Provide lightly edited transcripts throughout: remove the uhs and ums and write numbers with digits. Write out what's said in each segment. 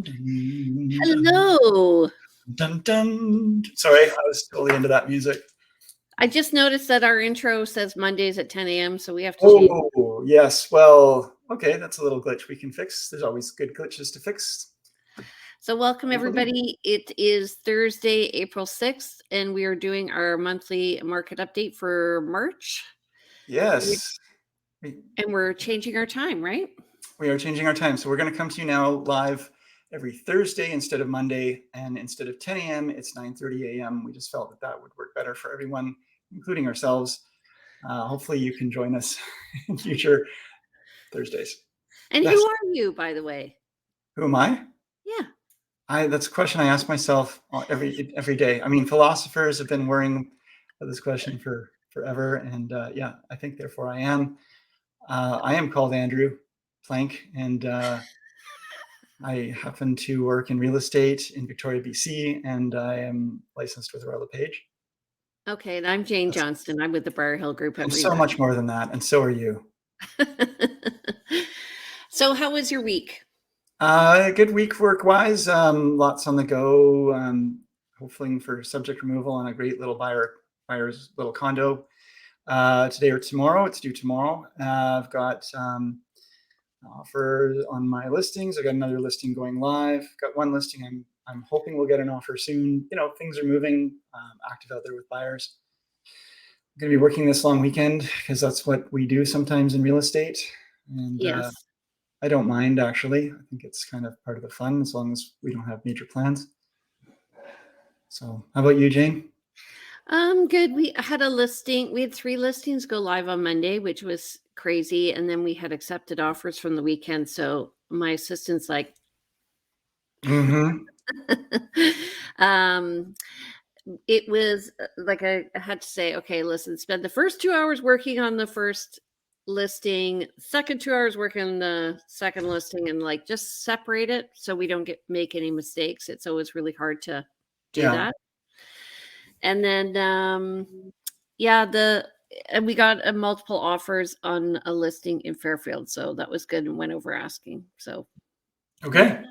Hello. Dun, dun. Sorry, I was totally into that music. I just noticed that our intro says Mondays at 10 a.m., so we have to change. Oh, yes. Well, okay, that's a little glitch we can fix. There's always good glitches to fix. So welcome, everybody. It is Thursday, April 6th, and we are doing our monthly market update for March. Yes. And we're changing our time, right? We are changing our time. So we're going to come to you now live every Thursday instead of Monday. And instead of 10 a.m., it's 9:30 a.m. We just felt that that would work better for everyone, including ourselves. Hopefully you can join us in future Thursdays. And who are you, by the way? Who am I? Yeah. That's a question I ask myself every day. I mean, philosophers have been worrying about this question for forever. And yeah, I think therefore I am. I am called Andrew Plank, and I happen to work in real estate in Victoria, BC, and I am licensed with LePage. Okay, and I'm Jane Johnston. I'm with the Briar Hill Group. I'm so much more than that, and so are you. So how was your week? Good week work-wise. Lots on the go. Hopefully for subject removal on a great little buyer's little condo today or tomorrow. It's due tomorrow. I've got offer on my listings. I got another listing going live. Got one listing. I'm hoping we'll get an offer soon. You know, things are moving. Active out there with buyers. I'm going to be working this long weekend because that's what we do sometimes in real estate. And yes. I don't mind, actually. I think it's kind of part of the fun as long as we don't have major plans. So how about you, Jane? Good. We had a listing. We had 3 listings go live on Monday, which was crazy. And then we had accepted offers from the weekend. So my assistant's like, it was like, I had to say, okay, listen, spend the first 2 hours working on the first listing, second 2 hours working on the second listing, and like just separate it so we don't make any mistakes. It's always really hard to do that. And then, and we got multiple offers on a listing in Fairfield. So that was good and went over asking. So. Okay.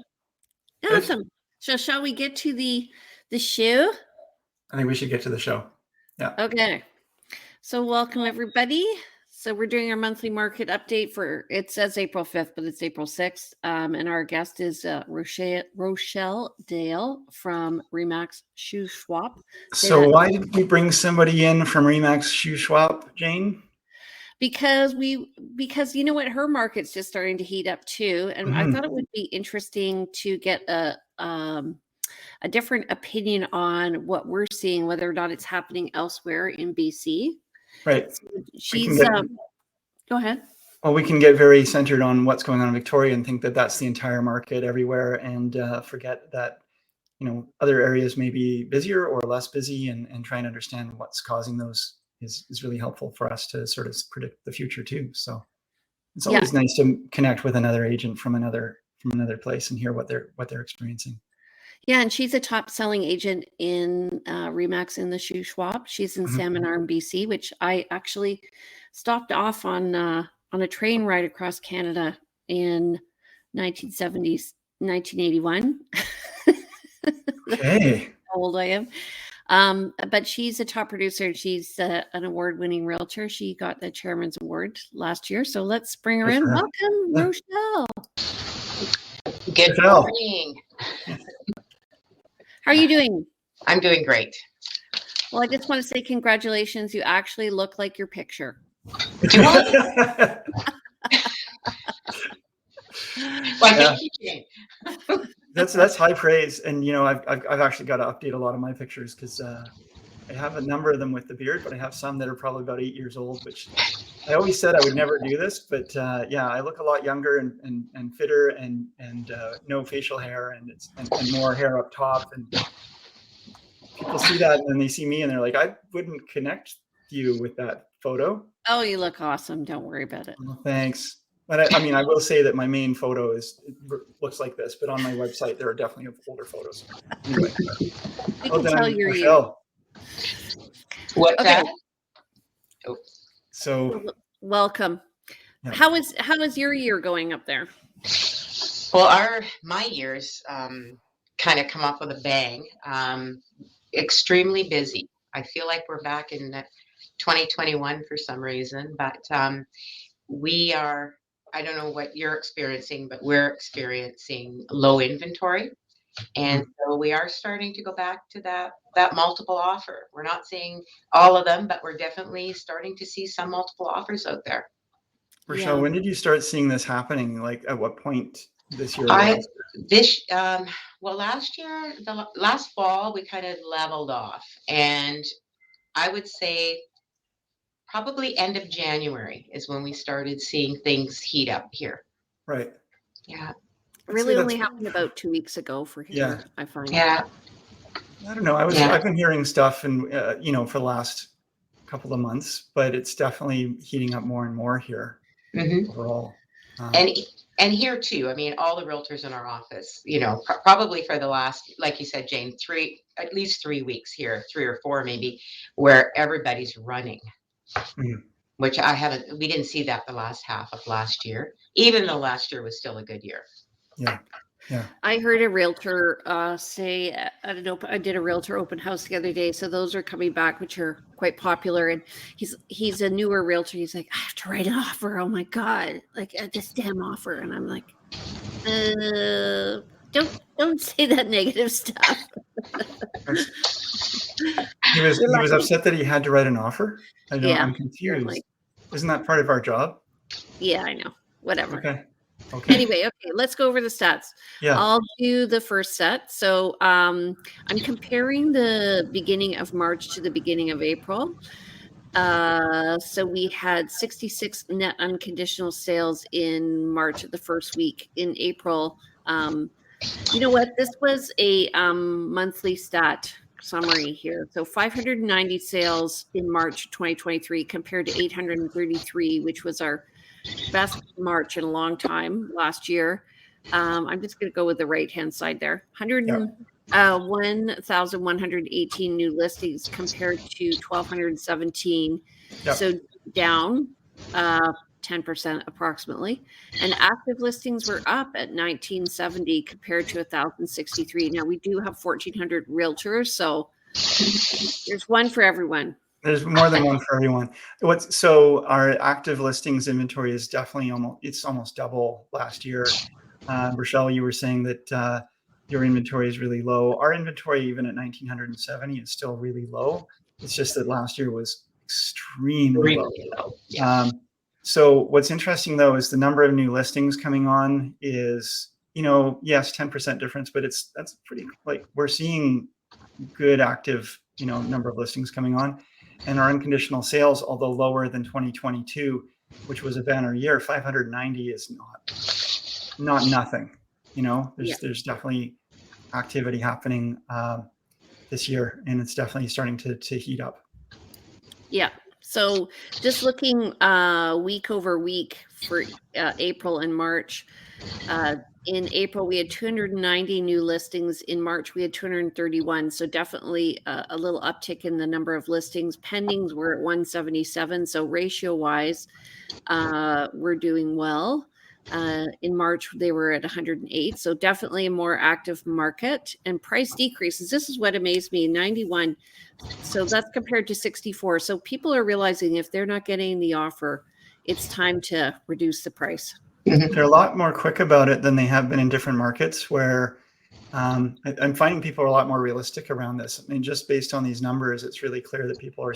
Awesome. Good. So shall we get to the show? I think we should get to the show. Yeah. Okay. So welcome, everybody. So we're doing our monthly market update for, it says April 5th, but it's April 6th. And our guest is Rochelle Dale from RE/MAX Shuswap. So why did we bring somebody in from RE/MAX Shuswap, Jane? Because you know what, her market's just starting to heat up too. And I thought it would be interesting to get a different opinion on what we're seeing, whether or not it's happening elsewhere in BC. Right. She's go ahead. Well, we can get very centered on what's going on in Victoria and think that that's the entire market everywhere, and forget that, you know, other areas may be busier or less busy, and trying to understand what's causing those is really helpful for us to sort of predict the future too. So it's always nice to connect with another agent from another place and hear what they're experiencing. Yeah, and she's a top-selling agent in RE/MAX in the Shuswap. She's in Salmon Arm, BC, which I actually stopped off on a train ride across Canada in 1981. Okay. How old I am. But she's a top producer. She's an award-winning realtor. She got the Chairman's Award last year. So let's bring her in. Welcome, Rochelle. Good morning. How are you doing? I'm doing great. Well, I just want to say congratulations. You actually look like your picture. Do I? Well, thank you, Jane. That's high praise, and you know, I've actually got to update a lot of my pictures because I have a number of them with the beard, but I have some that are probably about 8 years old, which I always said I would never do this, but yeah, I look a lot younger and fitter, and no facial hair, and more hair up top, and people see that and then they see me and they're like, I wouldn't connect you with that photo. Oh, you look awesome. Don't worry about it. Well, thanks. But I mean, I will say that my main photo looks like this, but on my website, there are definitely older photos. Anyway. We can tell you're you. What's that? Oh. So welcome. Yeah. How is your year going up there? Well, my years kind of come up with a bang. Extremely busy. I feel like we're back in 2021 for some reason, but we are. I don't know what you're experiencing, but we're experiencing low inventory, and Mhm. so we are starting to go back to that multiple offer. We're not seeing all of them, but we're definitely starting to see some multiple offers out there. Rochelle, Yeah. when did you start seeing this happening? Like at what point this year or I last this well last year, last fall, we kind of leveled off, and I would say probably end of January is when we started seeing things heat up here. year? Right. Yeah. I'd say Really that's only happened about 2 weeks ago for yeah. here, I find. Yeah. I don't know. Yeah. I've been hearing stuff and for the last couple of months, but it's definitely heating up more and more here hmm overall. And and here too. I mean, all the realtors in our office, probably for the last, like you said, Jane, at least 3 weeks here, 3 or 4 maybe, where everybody's running, Mhm. which we didn't see that the last half of last year, even though last year was still a good year. Yeah. Yeah. I heard a realtor say I did a realtor open house the other day, so those are coming back, which are quite popular. And he's a newer realtor. He's like, I have to write an offer. Oh my god, like this damn offer. And I'm like, don't say that negative stuff. That's, You're he was lucky. upset that he had to write an offer. Yeah, I'm apparently. confused. Isn't that part of our job? Yeah, I know. Whatever. Okay. Okay. Anyway, okay, let's go over the stats. Yeah. I'll do the first set. So I'm comparing the beginning of March to the beginning of April. So we had 66 net unconditional sales in March of the first week. In April, you know what? This was a monthly stat summary here. So 590 sales in March 2023 compared to 833, which was our best March in a long time last year. I'm just going to go with the right hand side there. Yeah. 1,118 new listings compared to 1,217. Yeah. So down 10% approximately. And active listings were up at 1970 compared to 1,063. Now we do have 1,400 realtors, so there's one for everyone. There's more than one for everyone. So our active listings inventory is definitely almost double last year. Rochelle, you were saying that your inventory is really low. Our inventory, even at 1,970, is still really low. It's just that last year was extremely low. Really low. Yeah. So what's interesting though is the number of new listings coming on is, yes, 10% difference, but that's pretty, like, we're seeing good active, number of listings coming on. And our unconditional sales, although lower than 2022, which was a banner year, 590 is not nothing. There's definitely activity happening this year, and it's definitely starting to heat up. Yeah. So just looking week over week for April and March. In April, we had 290 new listings. In March, we had 231. So definitely a little uptick in the number of listings. Pendings were at 177. So ratio wise, we're doing well. In March, they were at 108. So definitely a more active market and price decreases. This is what amazed me, 91. So that's compared to 64. So people are realizing if they're not getting the offer, it's time to reduce the price. They're a lot more quick about it than they have been in different markets where I'm finding people are a lot more realistic around this. I mean, just based on these numbers, it's really clear that people are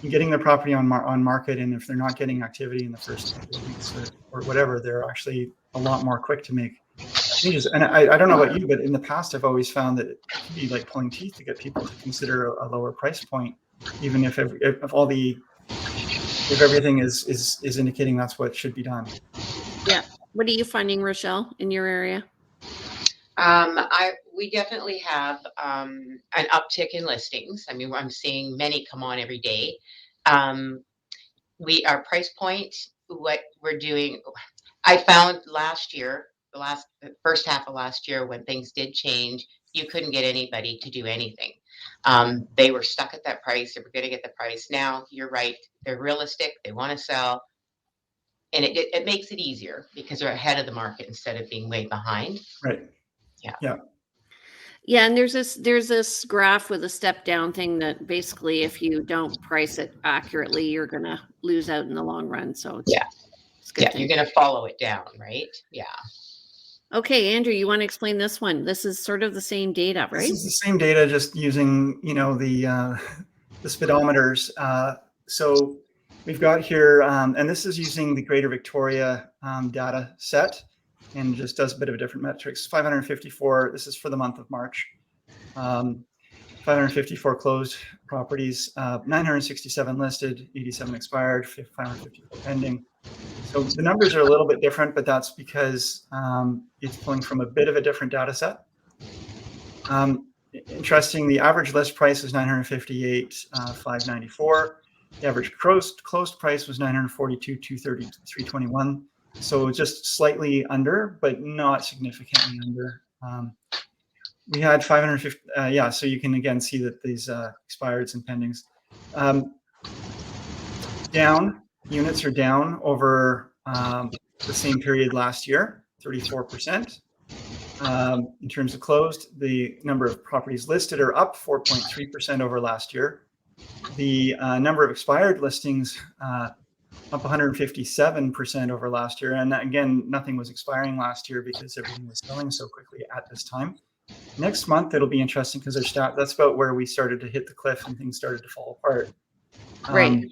getting their property on market, and if they're not getting activity in the first couple of weeks or whatever, they're actually a lot more quick to make changes. And I don't know about you, but in the past, I've always found that it can be like pulling teeth to get people to consider a lower price point, even if everything is indicating that's what should be done. Yeah. What are you finding, Rochelle, in your area? We definitely have an uptick in listings. I mean, I'm seeing many come on every day. Our price point, what we're doing, I found last year, the first half of last year, when things did change, you couldn't get anybody to do anything. They were stuck at that price. They were going to get the price. Now, you're right. They're realistic. They want to sell. and it makes it easier because they're ahead of the market instead of being way behind. Right. Yeah. Yeah. Yeah, and there's this graph with a step down thing that basically if you don't price it accurately, you're gonna lose out in the long run. So it's Yeah. it's a good Yeah, thing. you're going to follow it down, right? Yeah. Okay, Andrew, you want to explain this one? This is sort of the same data, This right? is the same data, just using, the speedometers. So we've got here, and this is using the Greater Victoria data set, and just does a bit of a different metrics. 554. This is for the month of March. 554 closed properties, 967 listed, 87 expired, 554 pending. So the numbers are a little bit different, but that's because it's pulling from a bit of a different data set. Interesting, the average list price is 958,594. The average closed price was 942,230, 321. So just slightly under, but not significantly under. We had 550. Yeah, so you can again see that these expireds and pendings. Down, units are down over the same period last year, 34%. In terms of closed, the number of properties listed are up 4.3% over last year. The number of expired listings up 157% over last year. And again, nothing was expiring last year because everything was selling so quickly at this time. Next month, it'll be interesting because that's about where we started to hit the cliff and things started to fall apart. Right.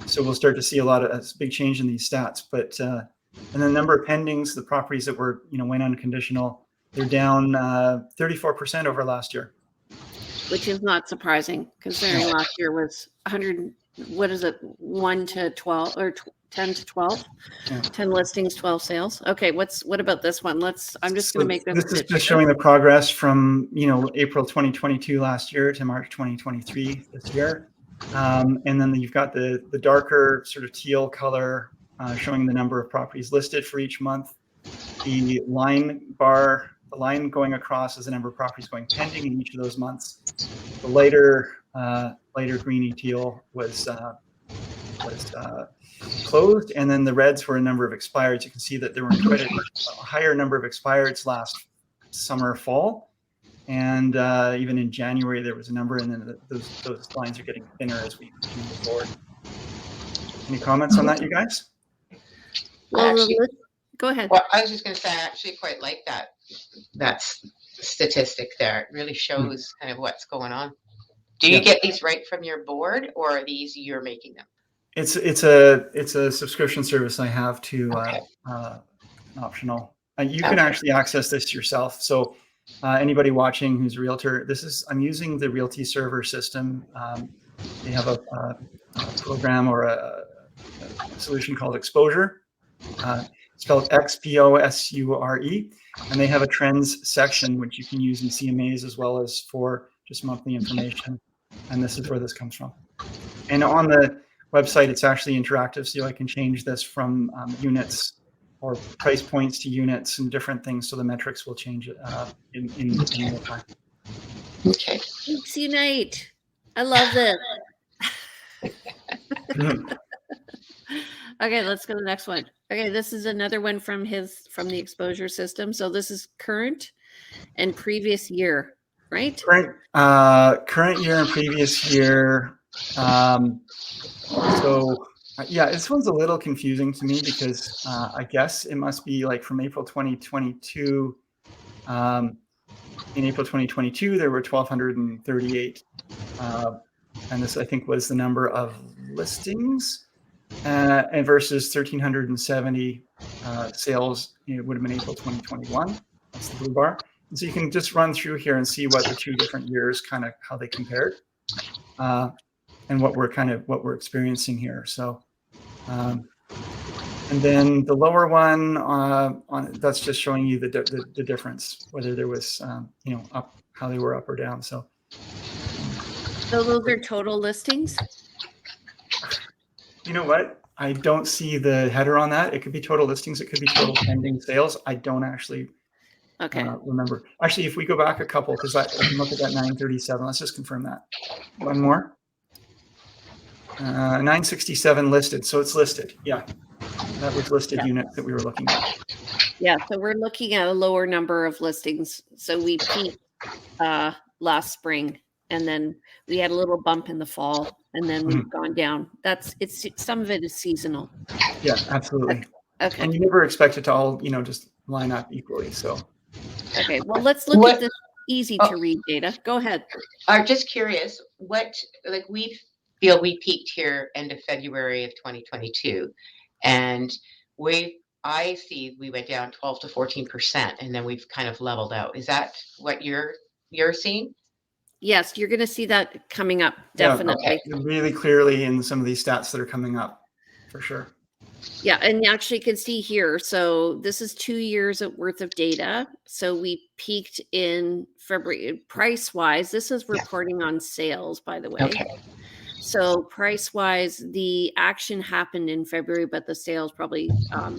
So we'll start to see a big change in these stats. But and the number of pendings, the properties that were went unconditional, they're down 34% over last year. Which is not surprising considering last year was 100. What is it? 1 to 12 or 10 to 12? Yeah. 10 listings, 12 sales. Okay, what about this one? I'm just going to make this. This is just showing the progress from April 2022 last year to March 2023 this year. And then you've got the darker sort of teal color showing the number of properties listed for each month. The line going across is the number of properties going pending in each of those months. The lighter greeny teal was closed, and then the reds were a number of expireds. You can see that there were quite a higher number of expireds last summer, fall. And even in January, there was a number, and then those lines are getting thinner as we move forward. Any comments on that, you guys? Well, go ahead. Well, I was just going to say, I actually quite like that statistic there. It really shows kind of what's going on. Do you get these right from your board, or are these you're making them? It's a subscription service I have to optional. You can actually access this yourself. So anybody watching who's a realtor, I'm using the Realty Server system. They have a program or a solution called Exposure, spelled XPOSURE, and they have a trends section which you can use in CMAs as well as for just monthly information. And this is where this comes from. And on the website, it's actually interactive, so I can change this from units or price points to units and different things, so the metrics will change in real time. Okay. Thanks, Unite. I love this. Okay, let's go to the next one. Okay, this is another one from the exposure system. So this is current and previous year, right? Current year and previous year. So yeah, this one's a little confusing to me because I guess it must be like from April 2022. In April 2022, there were 1,238, and this I think was the number of listings, and versus 1,370 sales. It would have been April 2021. That's the blue bar. And so you can just run through here and see what the two different years kind of how they compared, and what we're experiencing here. So, and then the lower one that's just showing you the difference, whether there was up, how they were up or down. So those are total listings. You know what? I don't see the header on that. It could be total listings. It could be total pending sales. I don't actually remember. Actually, if we go back a couple, because I can look at that 937. Let's just confirm that. One more. 967 listed. So it's listed. Yeah. That was listed units that we were looking at. Yeah, so we're looking at a lower number of listings. So we peaked last spring, and then we had a little bump in the fall, and then we've gone down. It's some of it is seasonal. Yeah, absolutely. Okay. And you never expect it to all, just line up equally. So. Okay. Well, let's look at this easy to read data. Go ahead. I'm just curious, we feel we peaked here end of February of 2022, and I see we went down 12 to 14%, and then we've kind of leveled out. Is that what you're seeing? Yes, you're going to see that coming up, definitely. Yeah, okay. Really clearly in some of these stats that are coming up, for sure. Yeah, and you actually can see here. So this is 2 years worth of data. So we peaked in February. Price-wise, this is reporting on sales, by the way. Okay. So price-wise, the action happened in February, but the sales probably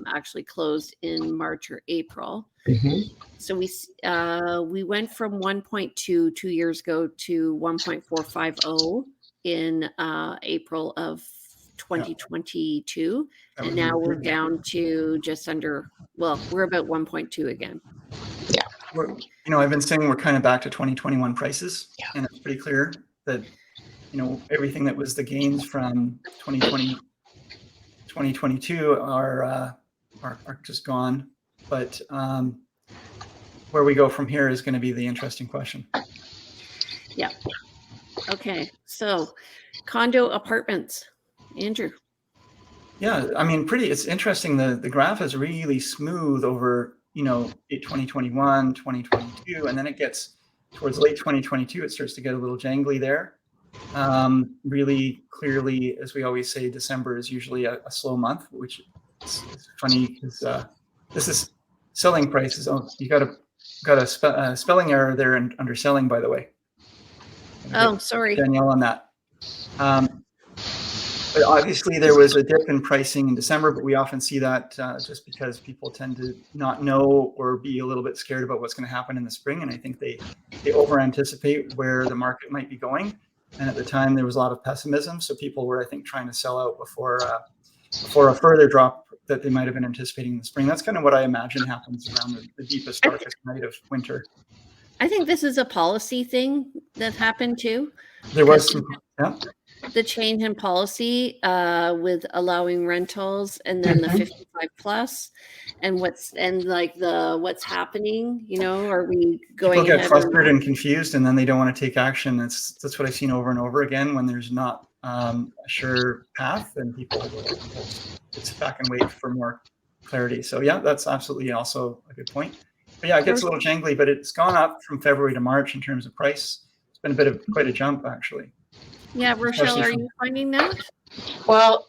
actually closed in March or April. Mm-hmm. So we went from 1.2 2 years ago to 1.450 in April of 2022, and now we're down to just under. Well, we're about 1.2 again. Yeah. I've been saying we're kind of back to 2021 prices, and it's pretty clear that. Everything that was the gains from 2020, 2022 are just gone. But where we go from here is going to be the interesting question. Yeah. Okay. So condo apartments, Andrew. Yeah. I mean, it's interesting. The graph is really smooth over, 2021, 2022, and then it gets towards late 2022. It starts to get a little jangly there. Really clearly, as we always say, December is usually a slow month, which is funny because this is selling prices. Oh, you got a spelling error there and underselling, by the way. Oh, sorry, Danielle, on that. But obviously there was a dip in pricing in December, but we often see that just because people tend to not know or be a little bit scared about what's going to happen in the spring, and I think they over anticipate where the market might be going. And at the time, there was a lot of pessimism, so people were, I think, trying to sell out before a further drop that they might have been anticipating in the spring. That's kind of what I imagine happens around the deepest, darkest night of winter. I think this is a policy thing that happened too. There was the change in policy with allowing rentals, and then the 55 plus, and what's happening. Are we going? People get frustrated and confused, and then they don't want to take action. That's what I've seen over and over again. When there's not a sure path, then people sit back and wait for more clarity. So yeah, that's absolutely also a good point. But yeah, it gets a little jangly, but it's gone up from February to March in terms of price. It's been quite a jump, actually. Yeah, Rochelle, are you finding that? Well,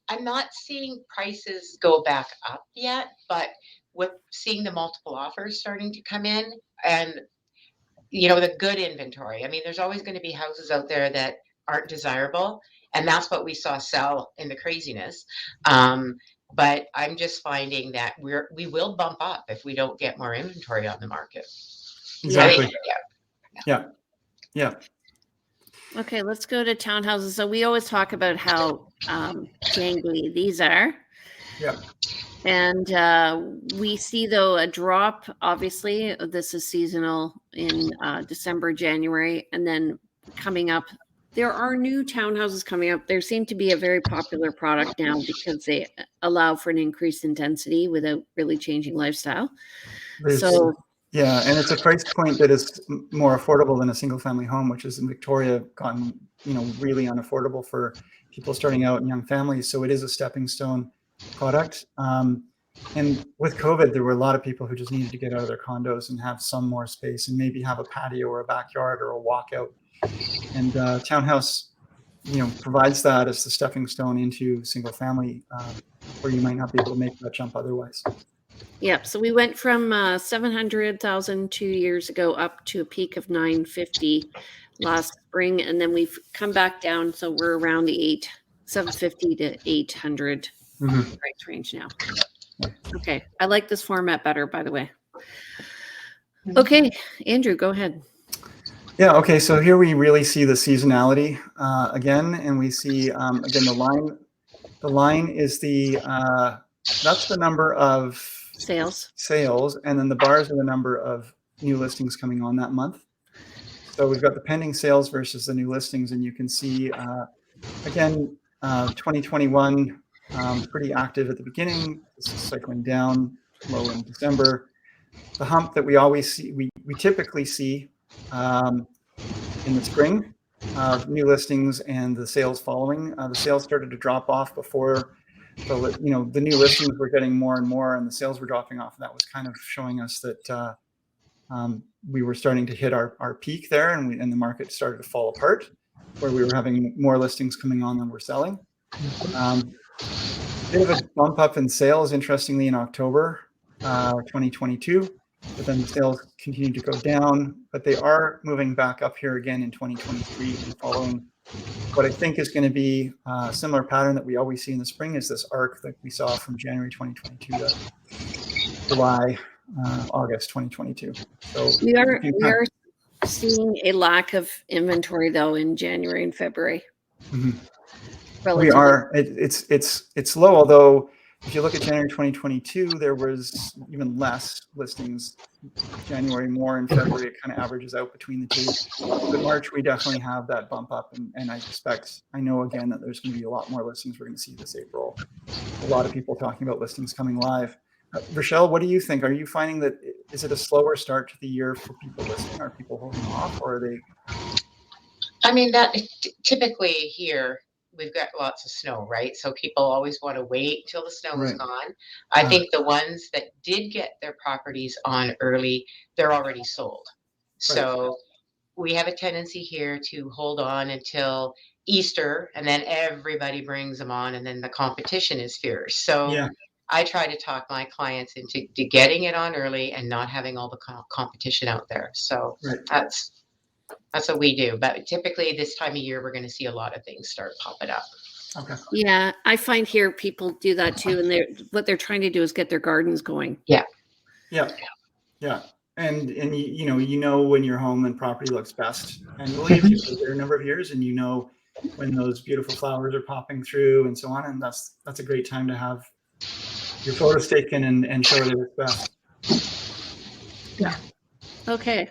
I'm not seeing prices go back up yet, but with seeing the multiple offers starting to come in, and the good inventory. I mean, there's always going to be houses out there that aren't desirable, and that's what we saw sell in the craziness. But I'm just finding that we will bump up if we don't get more inventory on the market. Exactly. Yeah. Okay, let's go to townhouses. So we always talk about how jangly these are. Yeah. And we see, though, a drop. Obviously, this is seasonal in December, January, and then coming up. There are new townhouses coming up. There seem to be a very popular product now because they allow for an increase in density without really changing lifestyle. Yeah, and it's a price point that is more affordable than a single-family home, which is in Victoria gotten really unaffordable for people starting out and young families. So it is a stepping stone product. And with COVID, there were a lot of people who just needed to get out of their condos and have some more space and maybe have a patio or a backyard or a walkout. And townhouse, provides that as the stepping stone into single family, where you might not be able to make that jump otherwise. Yeah, so we went from 700,000 2 years ago up to a peak of 950 last spring, and then we've come back down. So we're around the 750 to 800 price range now. Okay, I like this format better, by the way. Okay, Andrew, go ahead. Yeah. Okay. So here we really see the seasonality again, and we see again the line. The line is the that's the number of sales, and then the bars are the number of new listings coming on that month. So we've got the pending sales versus the new listings, and you can see again 2021 pretty active at the beginning. This is cycling down low in December. The hump that we always see, we typically see in the spring of new listings and the sales following. The sales started to drop off before the new listings were getting more and more, and the sales were dropping off. And that was kind of showing us that we were starting to hit our peak there, and the market started to fall apart, where we were having more listings coming on than we're selling. Bit of a bump up in sales, interestingly, in October 2022, but then the sales continued to go down, but they are moving back up here again in 2023 and following what I think is going to be a similar pattern that we always see in the spring, is this arc that we saw from January 2022 to July, August 2022. So we are seeing a lack of inventory though in January and February. Mm-hmm. We are. It's low, although if you look at January 2022, there was even less listings. January more, and February it kind of averages out between the two. But March we definitely have that bump up, and I know again that there's going to be a lot more listings we're going to see this April. A lot of people talking about listings coming live. Rochelle, what do you think? Are you finding that is it a slower start to the year for people listing? Are people holding off, or are they? I mean, that typically here we've got lots of snow, right? So people always want to wait till the snow is gone. I think the ones that did get their properties on early, they're already sold. So we have a tendency here to hold on until Easter, and then everybody brings them on, and then the competition is fierce. So I try to talk my clients into getting it on early and not having all the competition out there. So that's what we do. But typically this time of year, we're going to see a lot of things start popping up. Okay. Yeah, I find here people do that too, and what they're trying to do is get their gardens going. Yeah. And you know when your home and property looks best annually if you've lived there a number of years, and you know when those beautiful flowers are popping through and so on, and that's a great time to have your photos taken and show it at its best. Yeah. Okay.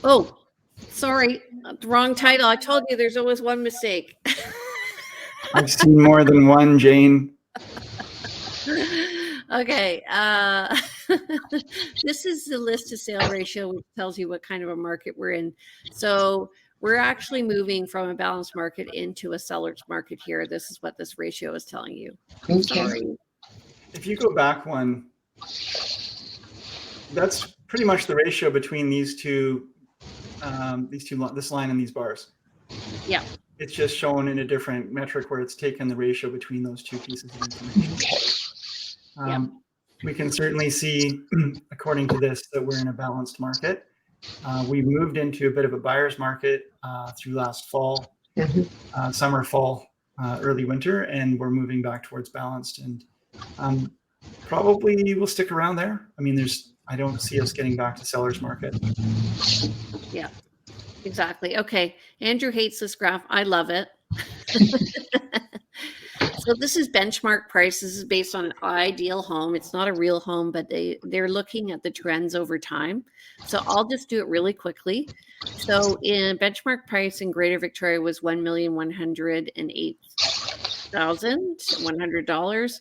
Oh, sorry, wrong title. I told you there's always one mistake. I've seen more than one, Jane. Okay. This is the list to sale ratio, which tells you what kind of a market we're in. So we're actually moving from a balanced market into a seller's market here. This is what this ratio is telling you. Okay. Sorry. If you go back one, that's pretty much the ratio between these two, this line and these bars. Yeah. It's just shown in a different metric where it's taken the ratio between those two pieces of information. We can certainly see, according to this, that we're in a balanced market. We moved into a bit of a buyer's market through last fall, summer, fall, early winter, and we're moving back towards balanced, and probably we'll stick around there. I mean, I don't see us getting back to seller's market. Yeah, exactly. Okay. Andrew hates this graph. I love it. So this is benchmark price. This is based on an ideal home. It's not a real home, but they're looking at the trends over time. So I'll just do it really quickly. So in benchmark price in Greater Victoria was $1,108,100,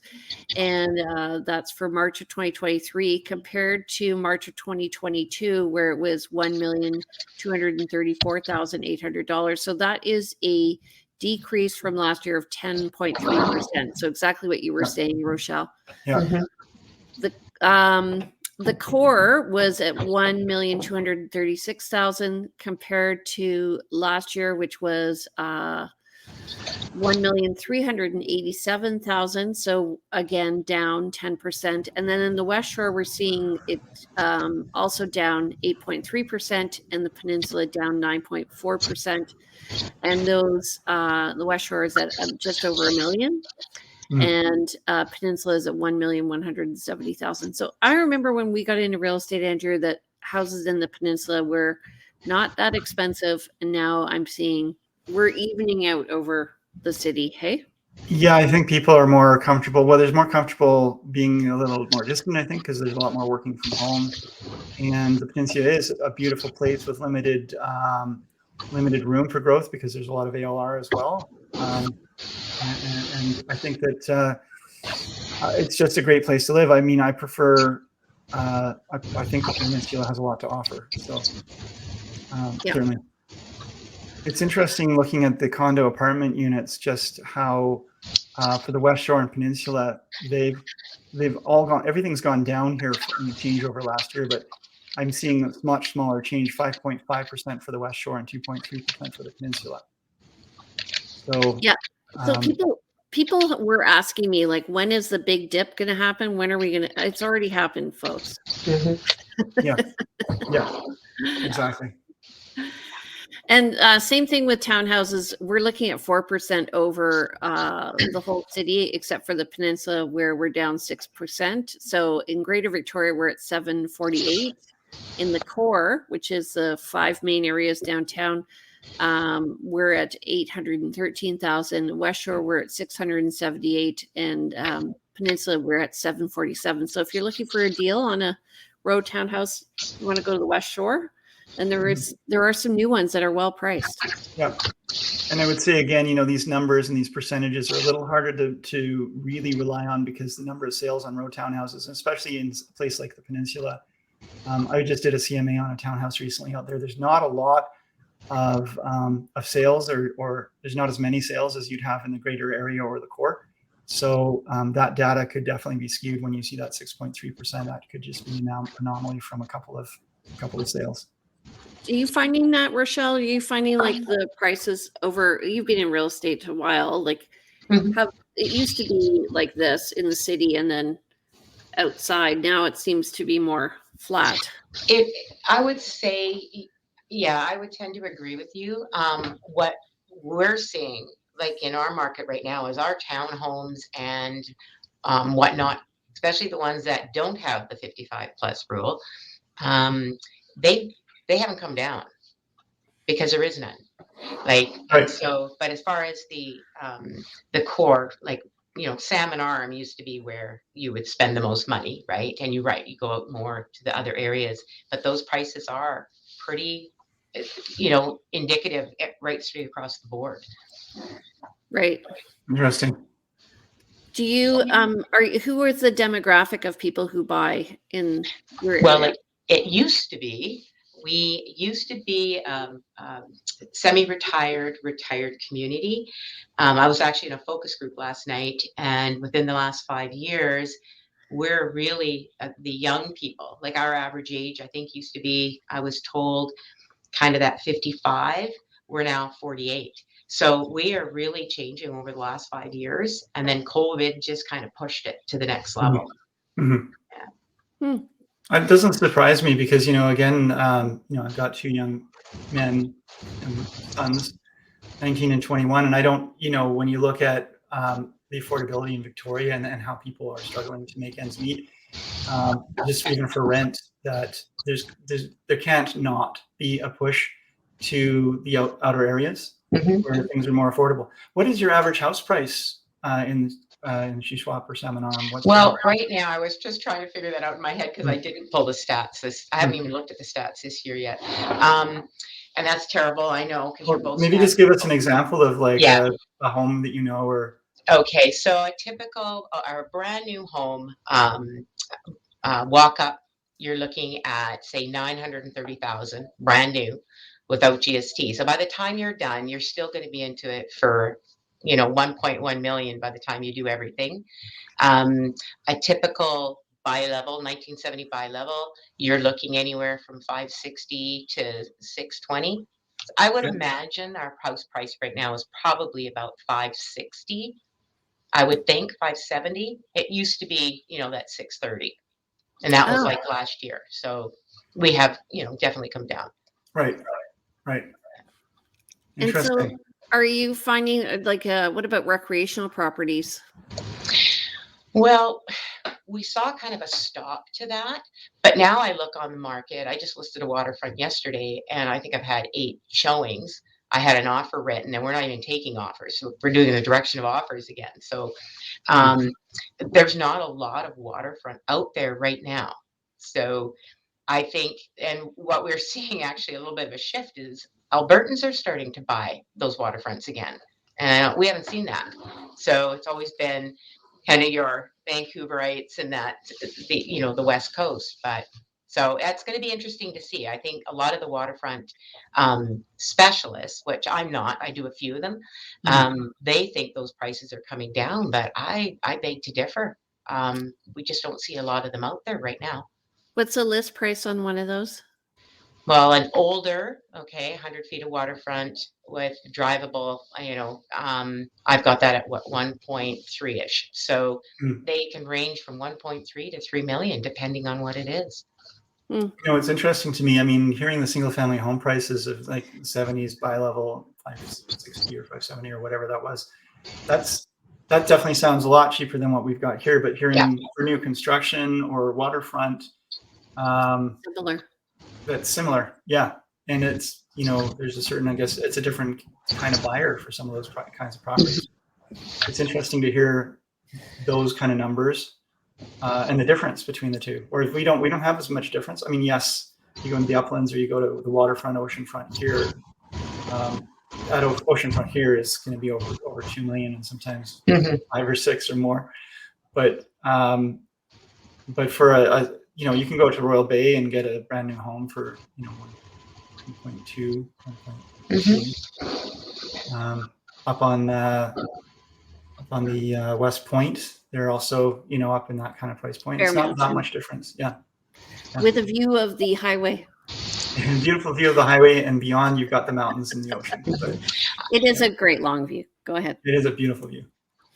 and that's for March of 2023 compared to March of 2022, where it was $1,234,800. So that is a decrease from last year of 10.3%. So exactly what you were saying, Rochelle. Yeah. The core was at $1,236,000 compared to last year, which was $1,387,000. So again, down 10%. And then in the West Shore, we're seeing it also down 8.3%, and the Peninsula down 9.4%. And those the West Shore is at just over $1 million. And Peninsula is at $1,170,000. So I remember when we got into real estate, Andrew, that houses in the Peninsula were not that expensive, and now I'm seeing we're evening out over the city. Hey, Yeah, I think people are more comfortable. Well, there's more comfortable being a little more distant, I think, because there's a lot more working from home. And the peninsula is a beautiful place with limited room for growth because there's a lot of ALR as well. And I think that it's just a great place to live. I mean, I prefer. I think the peninsula has a lot to offer. So Yeah. certainly, it's interesting looking at the condo apartment units. Just how for the West Shore and Peninsula, they've all gone. Everything's gone down here in the changeover last year, but I'm seeing a much smaller change: 5.5% for the West Shore and 2.3% for the Peninsula. So Yeah. So um, people were asking me, like, when is the big dip going to happen? When are we going to? It's already happened, folks. yeah, exactly. And same thing with townhouses. We're looking at 4% over the whole city, except for the peninsula, where we're down 6%. So in Greater Victoria, we're at 748. In the core, which is the 5 main areas downtown, we're at 813,000. West Shore, we're at 678, and Peninsula, we're at 747. So if you're looking for a deal on a row townhouse, you want to go to the West Shore, and there are some new ones that are well priced. Yeah. And I would say again, these numbers and these percentages are a little harder to really rely on because the number of sales on row townhouses, especially in a place like the Peninsula. I just did a CMA on a townhouse recently out there. There's not a lot of sales, or there's not as many sales as you'd have in the greater area or the core. So that data could definitely be skewed when you see that 6.3%. That could just be an anomaly from a couple of sales. Are you finding that, Rochelle? Are you finding like the prices over? You've been in real estate a while. Like, how it used to be like this in the city, and then outside. Now it seems to be more flat. I would say, yeah, I would tend to agree with you. What we're seeing, like in our market right now, is our townhomes and whatnot, especially the ones that don't have the 55 plus rule. They haven't come down because there is none. Like, Right. so, but as far as the core, like, Salmon Arm used to be where you would spend the most money, right? And you go out more to the other areas, but those prices are pretty, indicative right straight across the board. Right. Interesting. Do you who is the demographic of people who buy in your area? Well, it used to be. We used to be semi-retired, retired community. I was actually in a focus group last night, and within the last 5 years, we're really the young people. Like our average age, I think, used to be, I was told, kind of that 55. We're now 48. So we are really changing over the last 5 years, and then COVID just kind of pushed it to the next level. Mm-hmm. Yeah. It doesn't surprise me because, again, I've got 2 young men and sons, 19 and 21. And I don't, when you look at the affordability in Victoria and how people are struggling to make ends meet, just even for rent, that there can't not be a push to the outer areas where things are more affordable. What is your average house price in Shuswap or Salmon Arm? Well, right now, I was just trying to figure that out in my head because I didn't pull the stats. I haven't even looked at the stats this year yet. And that's terrible, I know, because you're both maybe just give us an example of like a home that or. Okay, so a typical or a brand new home, walk up, you're looking at, say, 930,000, brand new, without GST. So by the time you're done, you're still going to be into it for 1.1 million by the time you do everything. A typical bi-level, 1970 bi-level, you're looking anywhere from 560 to 620. I would imagine our house price right now is probably about 560. I would think 570. It used to be, that 630. And that was like last year. So we have, definitely come down. Right. Interesting. And so are you finding what about recreational properties? Well, we saw kind of a stop to that, but now I look on the market. I just listed a waterfront yesterday, and I think I've had 8 showings I had an offer written, and we're not even taking offers. So we're doing the direction of offers again. So there's not a lot of waterfront out there right now. So I think, and what we're seeing actually a little bit of a shift is Albertans are starting to buy those waterfronts again. And we haven't seen that. So it's always been kind of your Vancouverites and that, the West Coast. But so it's going to be interesting to see. I think a lot of the waterfront specialists, which I'm not, I do a few of them, they think those prices are coming down, but I beg to differ. We just don't see a lot of them out there right now. What's the list price on one of those? Well, an older, 100 feet of waterfront with drivable, I've got that at 1.3-ish. So they can range from 1.3 to 3 million, depending on what it is. It's interesting to me. I mean, hearing the single family home prices of like 70s buy level 560 or 570 or whatever that was, that definitely sounds a lot cheaper than what we've got here. But hearing for new construction or waterfront, similar. That's similar, yeah. And it's there's a certain, I guess, it's a different kind of buyer for some of those kinds of properties. It's interesting to hear those kind of numbers and the difference between the two. Or if we don't have as much difference. I mean, yes, you go into the uplands or you go to the waterfront, oceanfront here. That oceanfront here is going to be over 2 million and sometimes 5 or 6 or more. But for you can go to Royal Bay and get a brand new home for 1.2, 1.3. Up on the West Point, they're also up in that kind of price point. It's not that much difference, yeah. With a view of the highway. And beautiful view of the highway, and beyond you've got the mountains and the ocean. But, it is a great long view. Go ahead. It is a beautiful view.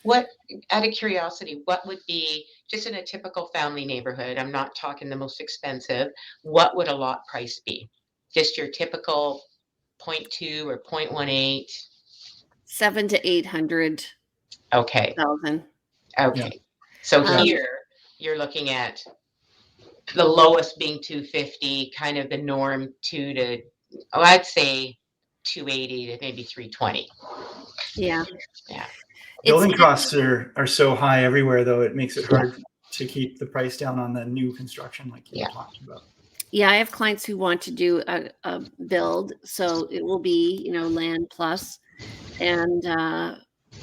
What, out of curiosity, what would be, just in a typical family neighborhood, I'm not talking the most expensive, what would a lot price be? Just your typical 0.2 or 0.18? 700 to 800. Okay. Thousand. Okay. Yeah. So here you're looking at the lowest being 250, kind of the norm I'd say 280 to maybe 320. Yeah. Yeah. Building costs are so high everywhere, though, it makes it hard to keep the price down on the new construction like you were talking about. Yeah, I have clients who want to do a build, so it will be, land plus, and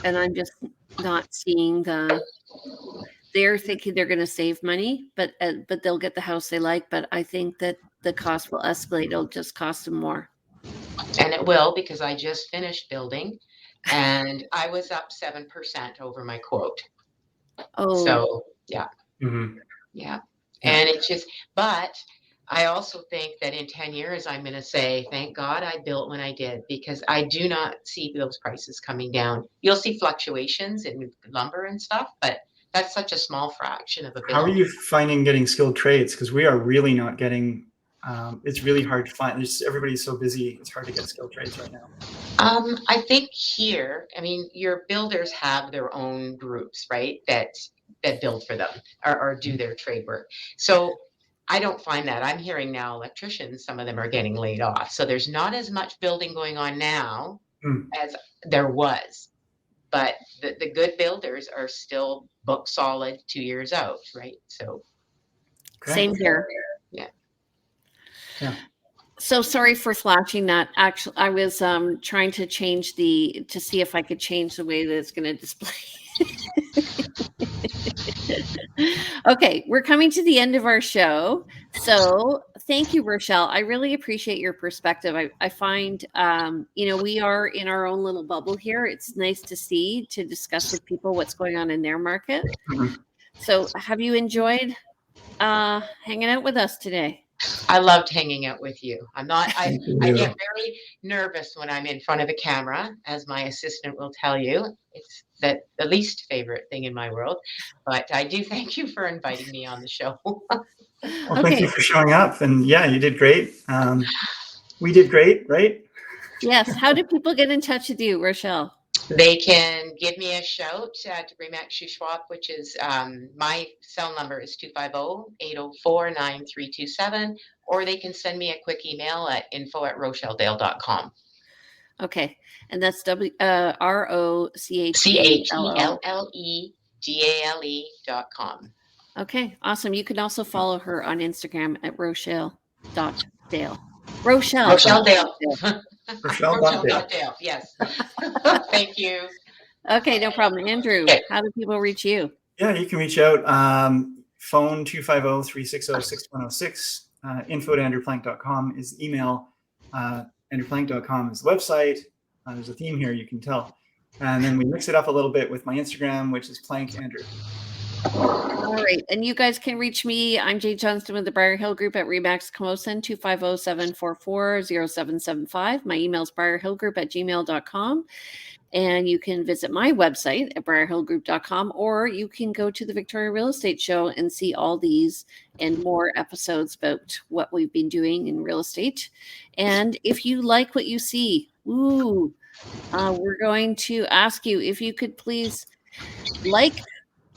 I'm just not seeing they're thinking they're going to save money, but they'll get the house they like. But I think that the cost will escalate. It'll just cost them more. And it will, because I just finished building and I was up 7% over my quote. Oh, so yeah. Yeah. And it's just, but I also think that in 10 years, I'm going to say, thank God I built when I did, because I do not see those prices coming down. You'll see fluctuations in lumber and stuff, but that's such a small fraction of a building. How are you finding getting skilled trades? Because we are really not getting, it's really hard to find. Everybody's so busy. It's hard to get skilled trades right now. I think here, your builders have their own groups, right? That build for them or do their trade work. So I don't find that. I'm hearing now electricians, some of them are getting laid off. So there's not as much building going on now as there was. But the good builders are still booked solid 2 years out, right? So same here. Yeah. So sorry for flashing that. Actually, I was trying to change to see if I could change the way that it's going to display. Okay, we're coming to the end of our show. So thank you, Rochelle. I really appreciate your perspective. I find, we are in our own little bubble here. It's nice to discuss with people what's going on in their market. So have you enjoyed hanging out with us today? I loved hanging out with you. I get very nervous when I'm in front of a camera, as my assistant will tell you. It's the least favorite thing in my world. But I do thank you for inviting me on the show. Well, thank you for showing up. And yeah, you did great. We did great, right? Yes. How do people get in touch with you, Rochelle? They can give me a shout at Remax Shuswap, which is my cell number is 250-804-9327, or they can send me a quick email at info@rochelledale.com. Okay. And that's ROCHELLEGALE.com. CHELLEGALE.com. Okay. Awesome. You can also follow her on Instagram at Rochelle.Dale. Rochelle. Rochelle Dale. Rochelle Rochelle Dale. Dale. Yes. Thank you. Okay. No problem. Andrew, Okay. how do people reach you? Yeah, you can reach out. Phone 250-360-6106. Info@andrewplank.com is the email. Andrewplank.com is the website. There's a theme here, you can tell. And then we mix it up a little bit with my Instagram, which is Plank Andrew. All right. And you guys can reach me. I'm Jay Johnston with the Briar Hill Group at Remax Camosun, 250-744-0775. My email is briarhillgroup@gmail.com. And you can visit my website at briarhillgroup.com, or you can go to the Victoria Real Estate Show and see all these and more episodes about what we've been doing in real estate. And if you like what you see, we're going to ask you if you could please like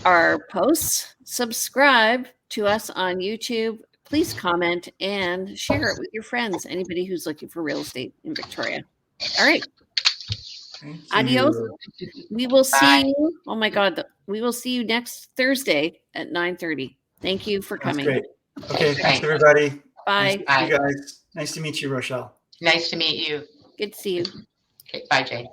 our posts, subscribe to us on YouTube, please comment and share it with your friends, anybody who's looking for real estate in Victoria. All right. Adios. We will see you. Oh my God. We will see you next Thursday at 9:30. Thank you for coming. That's great. Okay. Thanks, everybody. Bye. Nice to meet you guys. Nice to meet you, Rochelle. Nice to meet you. Good to see you. Okay. Bye, Jay.